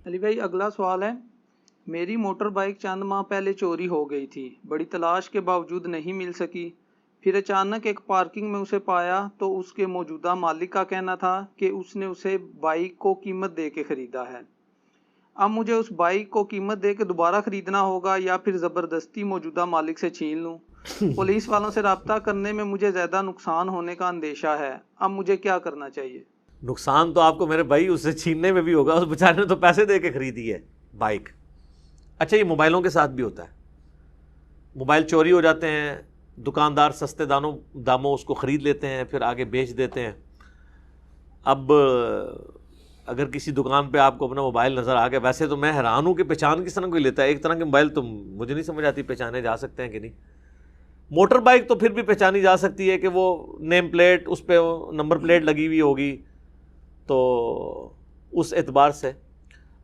علی بھائی اگلا سوال ہے، میری موٹر بائک چند ماہ پہلے چوری ہو گئی تھی، بڑی تلاش کے باوجود نہیں مل سکی، پھر اچانک ایک پارکنگ میں اسے پایا تو اس کے موجودہ مالک کا کہنا تھا کہ اس نے اسے بائک کو قیمت دے کے خریدا ہے۔ اب مجھے اس بائک کو قیمت دے کے دوبارہ خریدنا ہوگا یا پھر زبردستی موجودہ مالک سے چھین لوں؟ پولیس والوں سے رابطہ کرنے میں مجھے زیادہ نقصان ہونے کا اندیشہ ہے، اب مجھے کیا کرنا چاہیے؟ نقصان تو آپ کو میرے بھائی اس سے چھیننے میں بھی ہوگا، اس بیچارے نے تو پیسے دے کے خریدی ہے بائک۔ اچھا، یہ موبائلوں کے ساتھ بھی ہوتا ہے، موبائل چوری ہو جاتے ہیں، دکاندار سستے داموں اس کو خرید لیتے ہیں، پھر آگے بیچ دیتے ہیں۔ اب اگر کسی دکان پہ آپ کو اپنا موبائل نظر آ گیا، ویسے تو میں حیران ہوں کہ پہچان کس طرح کوئی لیتا ہے، ایک طرح کے موبائل تو مجھے نہیں سمجھ آتی پہچانے جا سکتے ہیں کہ نہیں۔ موٹر بائک تو پھر بھی پہچانی جا سکتی ہے کہ وہ نیم پلیٹ، اس پہ نمبر پلیٹ لگی ہوئی ہوگی، تو اس اعتبار سے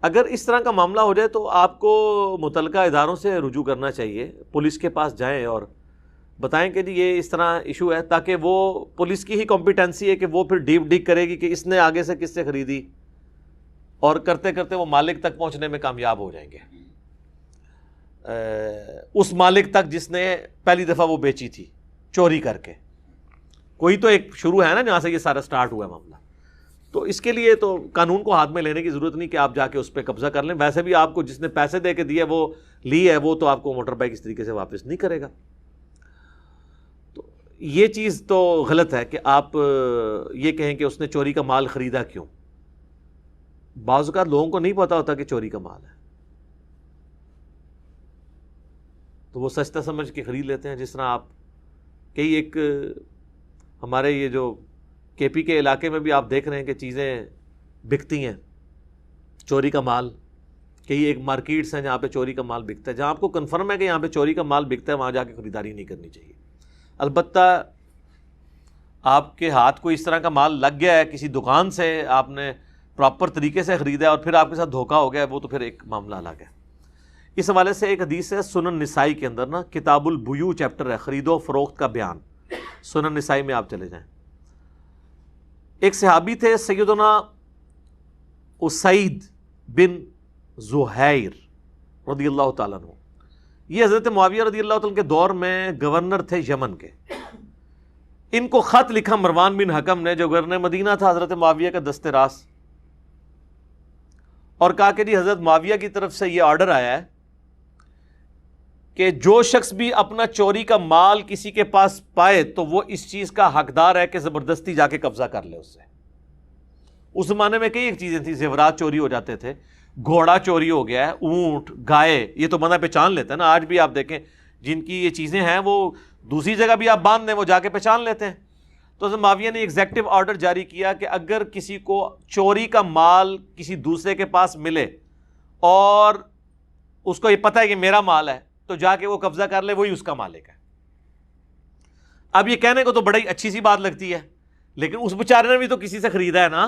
اگر اس طرح کا معاملہ ہو جائے تو آپ کو متعلقہ اداروں سے رجوع کرنا چاہیے، پولیس کے پاس جائیں اور بتائیں کہ جی یہ اس طرح ایشو ہے، تاکہ وہ پولیس کی ہی کمپیٹنسی ہے کہ وہ پھر ڈیپ ڈگ کرے گی کہ اس نے آگے سے کس سے خریدی، اور کرتے کرتے وہ مالک تک پہنچنے میں کامیاب ہو جائیں گے، اس مالک تک جس نے پہلی دفعہ وہ بیچی تھی چوری کر کے۔ کوئی تو ایک شروع ہے نا جہاں سے یہ سارا سٹارٹ ہوا ہے معاملہ، تو اس کے لیے تو قانون کو ہاتھ میں لینے کی ضرورت نہیں کہ آپ جا کے اس پہ قبضہ کر لیں۔ ویسے بھی آپ کو جس نے پیسے دے کے دیے وہ لی ہے، وہ تو آپ کو موٹر بائک اس طریقے سے واپس نہیں کرے گا۔ تو یہ چیز تو غلط ہے کہ آپ یہ کہیں کہ اس نے چوری کا مال خریدا کیوں۔ بعض اوقات لوگوں کو نہیں پتا ہوتا کہ چوری کا مال ہے، تو وہ سستا سمجھ کے خرید لیتے ہیں۔ جس طرح آپ کئی ایک ہمارے یہ جو کے پی کے علاقے میں بھی آپ دیکھ رہے ہیں کہ چیزیں بکتی ہیں، چوری کا مال، کئی ایک مارکیٹس ہیں جہاں پہ چوری کا مال بکتا ہے، جہاں آپ کو کنفرم ہے کہ یہاں پہ چوری کا مال بکتا ہے وہاں جا کے خریداری نہیں کرنی چاہیے۔ البتہ آپ کے ہاتھ کو اس طرح کا مال لگ گیا ہے کسی دکان سے، آپ نے پراپر طریقے سے خریدا ہے اور پھر آپ کے ساتھ دھوکہ ہو گیا ہے، وہ تو پھر ایک معاملہ الگ ہے۔ اس حوالے سے ایک حدیث ہے سنن نسائی کے اندر نا، کتاب البیوع چیپٹر ہے، خرید و فروخت کا بیان، سنن نسائی میں آپ چلے جائیں۔ ایک صحابی تھے سیدنا اسید بن زہیر رضی اللہ تعالیٰ عنہ، یہ حضرت معاویہ رضی اللہ تعالیٰ کے دور میں گورنر تھے یمن کے۔ ان کو خط لکھا مروان بن حکم نے، جو گورنر مدینہ تھا حضرت معاویہ کا دست راست، اور کہا کہ جی حضرت معاویہ کی طرف سے یہ آرڈر آیا ہے کہ جو شخص بھی اپنا چوری کا مال کسی کے پاس پائے تو وہ اس چیز کا حقدار ہے کہ زبردستی جا کے قبضہ کر لے اس سے۔ اس زمانے میں کئی ایک چیزیں تھیں، زیورات چوری ہو جاتے تھے، گھوڑا چوری ہو گیا ہے، اونٹ، گائے، یہ تو بندہ پہچان لیتا ہے نا۔ آج بھی آپ دیکھیں جن کی یہ چیزیں ہیں وہ دوسری جگہ بھی آپ باندھ دیں وہ جا کے پہچان لیتے ہیں۔ تو حضرت معاویہ نے ایگزیکٹو آرڈر جاری کیا کہ اگر کسی کو چوری کا مال کسی دوسرے کے پاس ملے اور اس کو یہ پتہ ہے کہ میرا مال ہے تو جا کے وہ قبضہ کر لے، وہی اس کا مالک ہے۔ اب یہ کہنے کو تو بڑی اچھی سی بات لگتی ہے، لیکن اس بیچارے نے بھی تو کسی سے خریدا ہے نا،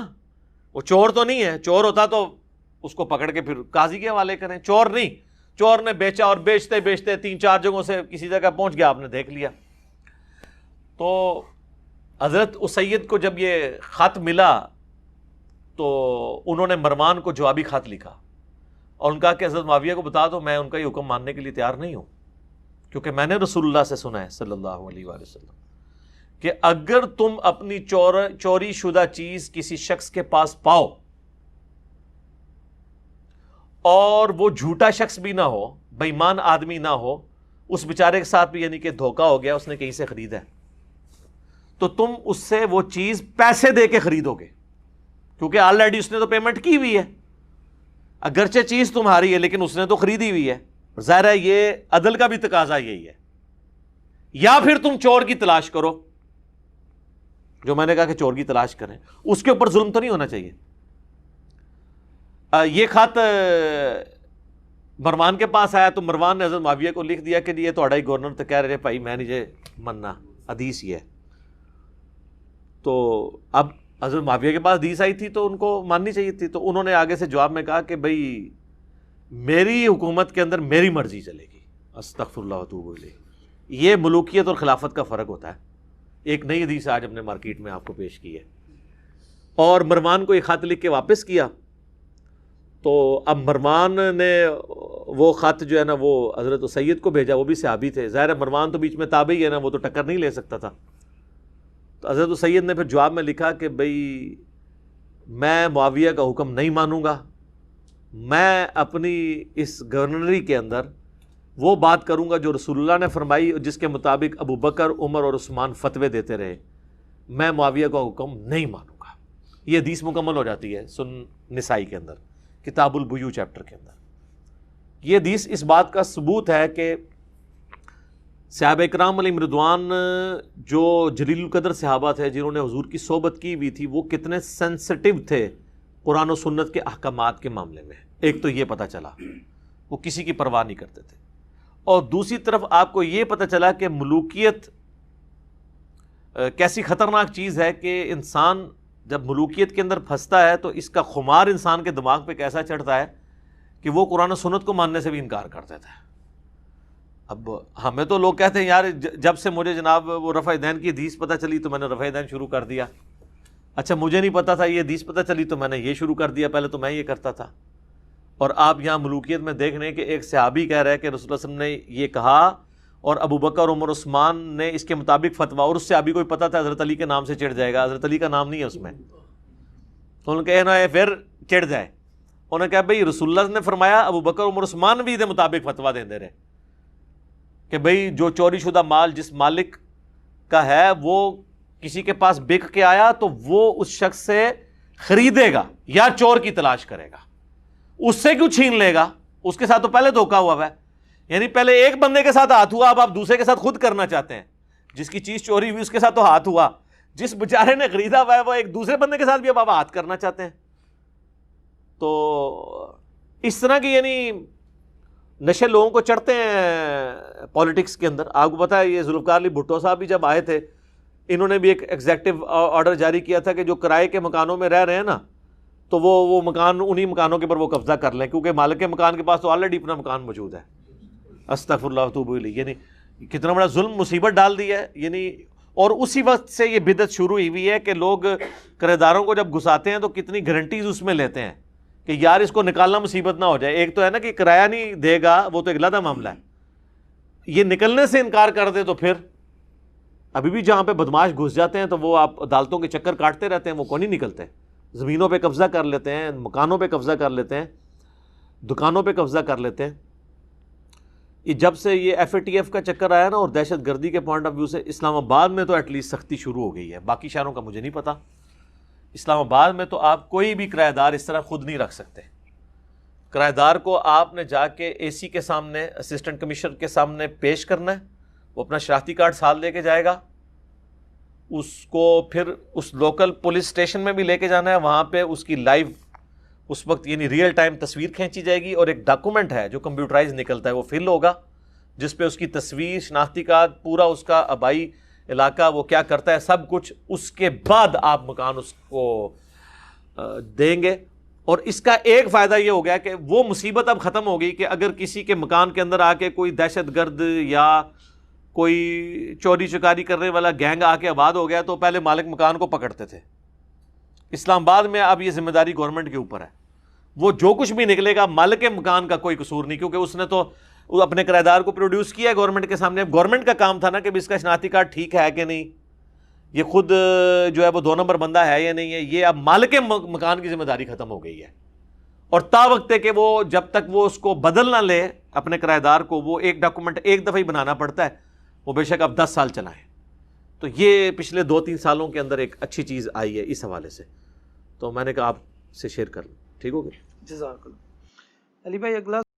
وہ چور تو نہیں ہے۔ چور ہوتا تو اس کو پکڑ کے پھر قاضی کے حوالے کریں، چور نہیں، چور نے بیچا اور بیچتے بیچتے 3-4 جگہوں سے کسی جگہ پہنچ گیا، آپ نے دیکھ لیا۔ تو حضرت اسید کو جب یہ خط ملا تو انہوں نے مروان کو جوابی خط لکھا اور ان کا کہ حضرت معاویہ کو بتا دو میں ان کا یہ حکم ماننے کے لیے تیار نہیں ہوں، کیونکہ میں نے رسول اللہ سے سنا ہے صلی اللہ علیہ وآلہ وسلم کہ اگر تم اپنی چوری شدہ چیز کسی شخص کے پاس پاؤ اور وہ جھوٹا شخص بھی نہ ہو، بے ایمان آدمی نہ ہو، اس بیچارے کے ساتھ بھی یعنی کہ دھوکہ ہو گیا، اس نے کہیں سے خریدا ہے، تو تم اس سے وہ چیز پیسے دے کے خریدو گے، کیونکہ آلریڈی اس نے تو پیمنٹ کی ہوئی ہے، اگرچہ چیز تمہاری ہے لیکن اس نے تو خریدی ہوئی ہے۔ ظاہر ہے یہ عدل کا بھی تقاضا یہی ہے۔ یا پھر تم چور کی تلاش کرو، جو میں نے کہا کہ چور کی تلاش کریں، اس کے اوپر ظلم تو نہیں ہونا چاہیے۔ یہ خط مروان کے پاس آیا تو مروان نے حضرت معاویہ کو لکھ دیا کہ یہ تھوڑا ہی گورنر تو کہہ رہے بھائی میں نہیں جے مننا، حدیث یہ ہے۔ تو اب حضرت معاویہ کے پاس حدیث آئی تھی تو ان کو ماننی چاہیے تھی، تو انہوں نے آگے سے جواب میں کہا کہ بھائی میری حکومت کے اندر میری مرضی چلے گی، استغفر اللہ واتوب الیہ۔ یہ ملوکیت اور خلافت کا فرق ہوتا ہے۔ ایک نئی حدیث آج ہم نے مارکیٹ میں آپ کو پیش کی ہے۔ اور مروان کو یہ خط لکھ کے واپس کیا تو اب مروان نے وہ خط جو ہے نا وہ حضرت سید کو بھیجا، وہ بھی صحابی تھے، ظاہر ہے مروان تو بیچ میں تابعی ہے نا، وہ تو ٹکر نہیں لے سکتا تھا. تو حضرت سید نے پھر جواب میں لکھا کہ بھئی میں معاویہ کا حکم نہیں مانوں گا، میں اپنی اس گورنری کے اندر وہ بات کروں گا جو رسول اللہ نے فرمائی، جس کے مطابق ابو بکر، عمر اور عثمان فتوے دیتے رہے، میں معاویہ کا حکم نہیں مانوں گا. یہ حدیث مکمل ہو جاتی ہے سن نسائی کے اندر، کتاب البیوع چیپٹر کے اندر. یہ حدیث اس بات کا ثبوت ہے کہ صحابہ اکرام علیہم رضوان جو جلیل القدر صحابہ تھے، جنہوں نے حضور کی صحبت کی ہوئی تھی، وہ کتنے سینسٹیو تھے قرآن و سنت کے احکامات کے معاملے میں. ایک تو یہ پتہ چلا وہ کسی کی پرواہ نہیں کرتے تھے، اور دوسری طرف آپ کو یہ پتہ چلا کہ ملوکیت کیسی خطرناک چیز ہے کہ انسان جب ملوکیت کے اندر پھنستا ہے تو اس کا خمار انسان کے دماغ پہ کیسا چڑھتا ہے کہ وہ قرآن و سنت کو ماننے سے بھی انکار کر دیتا ہے. اب ہمیں تو لوگ کہتے ہیں یار جب سے مجھے جناب وہ رفع دین کی حدیث پتہ چلی تو میں نے رفع دین شروع کر دیا. اچھا مجھے نہیں پتا تھا یہ حدیث پتہ چلی تو میں نے یہ شروع کر دیا، پہلے تو میں یہ کرتا تھا. اور آپ یہاں ملوکیت میں دیکھ رہے ہیں کہ ایک صحابی کہہ رہے ہیں کہ رسول اللہ صلی اللہ علیہ وسلم نے یہ کہا اور ابو بکر، عمر، عثمان نے اس کے مطابق فتوا، اور اس صحابی کو پتا تھا حضرت علی کے نام سے چڑھ جائے گا، حضرت علی کا نام نہیں ہے اس میں. انہوں نے کہا نا پھر چڑھ جائے، انہوں نے کہا بھئی رسول اللہ نے فرمایا، ابو بکر، عمر، عثمان بھی دے مطابق فتوا دے دے رہے کہ بھئی جو چوری شدہ مال جس مالک کا ہے وہ کسی کے پاس بک کے آیا تو وہ اس شخص سے خریدے گا یا چور کی تلاش کرے گا. اس سے کیوں چھین لے گا؟ اس کے ساتھ تو پہلے دھوکا ہوا ہے. یعنی پہلے ایک بندے کے ساتھ ہاتھ ہوا، اب آپ دوسرے کے ساتھ خود کرنا چاہتے ہیں. جس کی چیز چوری ہوئی اس کے ساتھ تو ہاتھ ہوا، جس بیچارے نے خریدا ہوا ہے وہ ایک دوسرے بندے کے ساتھ بھی اب آپ ہاتھ کرنا چاہتے ہیں. تو اس طرح کی یعنی نشے لوگوں کو چڑھتے ہیں پالیٹکس کے اندر. آپ کو پتا ہے یہ ذوالفقار علی بھٹو صاحب بھی جب آئے تھے، انہوں نے بھی ایک ایگزیکٹو آرڈر جاری کیا تھا کہ جو کرائے کے مکانوں میں رہ رہے ہیں نا، تو وہ مکان انہی مکانوں کے اوپر وہ قبضہ کر لیں، کیونکہ مالک کے مکان کے پاس تو آلریڈی اپنا مکان موجود ہے. استغفر اللہ واتوب الیہ. یعنی کتنا بڑا ظلم مصیبت ڈال دی ہے. یعنی اور اسی وقت سے یہ بدعت شروع ہوئی ہے کہ لوگ کرایہ داروں کو جب گھساتے ہیں تو کتنی گارنٹیز اس میں لیتے ہیں کہ یار اس کو نکالنا مصیبت نہ ہو جائے. ایک تو ہے نا کہ کرایہ نہیں دے گا، وہ تو ایک علیحدہ معاملہ ہے، یہ نکلنے سے انکار کر دے تو پھر ابھی بھی جہاں پہ بدماش گھس جاتے ہیں تو وہ آپ عدالتوں کے چکر کاٹتے رہتے ہیں، وہ کون نہیں نکلتے. زمینوں پہ قبضہ کر لیتے ہیں، مکانوں پہ قبضہ کر لیتے ہیں، دکانوں پہ قبضہ کر لیتے ہیں. یہ جب سے یہ ایف اے ٹی ایف کا چکر آیا نا اور دہشت گردی کے پوائنٹ آف ویو سے، اسلام آباد میں تو ایٹ لیسٹ سختی شروع ہو گئی ہے، باقی شہروں کا مجھے نہیں پتا. اسلام آباد میں تو آپ کوئی بھی کرایہ دار اس طرح خود نہیں رکھ سکتے. کرایہ دار کو آپ نے جا کے اے سی کے سامنے، اسسٹنٹ کمشنر کے سامنے پیش کرنا ہے، وہ اپنا شناختی کارڈ ساتھ لے کے جائے گا، اس کو پھر اس لوکل پولیس اسٹیشن میں بھی لے کے جانا ہے، وہاں پہ اس کی لائیو اس وقت یعنی ریئل ٹائم تصویر کھینچی جائے گی، اور ایک ڈاکومنٹ ہے جو کمپیوٹرائز نکلتا ہے، وہ فل ہوگا جس پہ اس کی تصویر، شناختی کارڈ، پورا اس کا آبائی علاقہ، وہ کیا کرتا ہے، سب کچھ. اس کے بعد آپ مکان اس کو دیں گے. اور اس کا ایک فائدہ یہ ہو گیا کہ وہ مصیبت اب ختم ہو گئی کہ اگر کسی کے مکان کے اندر آ کے کوئی دہشت گرد یا کوئی چوری چکاری کرنے والا گینگ آ کے آباد ہو گیا تو پہلے مالک مکان کو پکڑتے تھے. اسلام آباد میں اب یہ ذمہ داری گورنمنٹ کے اوپر ہے، وہ جو کچھ بھی نکلے گا مالک مکان کا کوئی قصور نہیں، کیونکہ اس نے تو اپنے کرایہ دار کو پروڈیوس کیا ہے گورنمنٹ کے سامنے. اب گورنمنٹ کا کام تھا نا کہ اس کا شناختی کارڈ ٹھیک ہے کہ نہیں، یہ خود جو ہے وہ 2 نمبر بندہ ہے یا نہیں ہے. یہ اب مالک مکان کی ذمہ داری ختم ہو گئی ہے. اور تا وقت ہے کہ وہ جب تک وہ اس کو بدل نہ لے اپنے کرایہ دار کو، وہ ایک ڈاکومنٹ ایک دفعہ ہی بنانا پڑتا ہے، وہ بے شک اب 10 سال چلائیں. تو یہ پچھلے 2-3 سالوں کے اندر ایک اچھی چیز آئی ہے اس حوالے سے، تو میں نے کہا آپ سے شیئر کر لوں. ٹھیک ہو گیا؟ جزاک اللہ. علی بھائی اگلا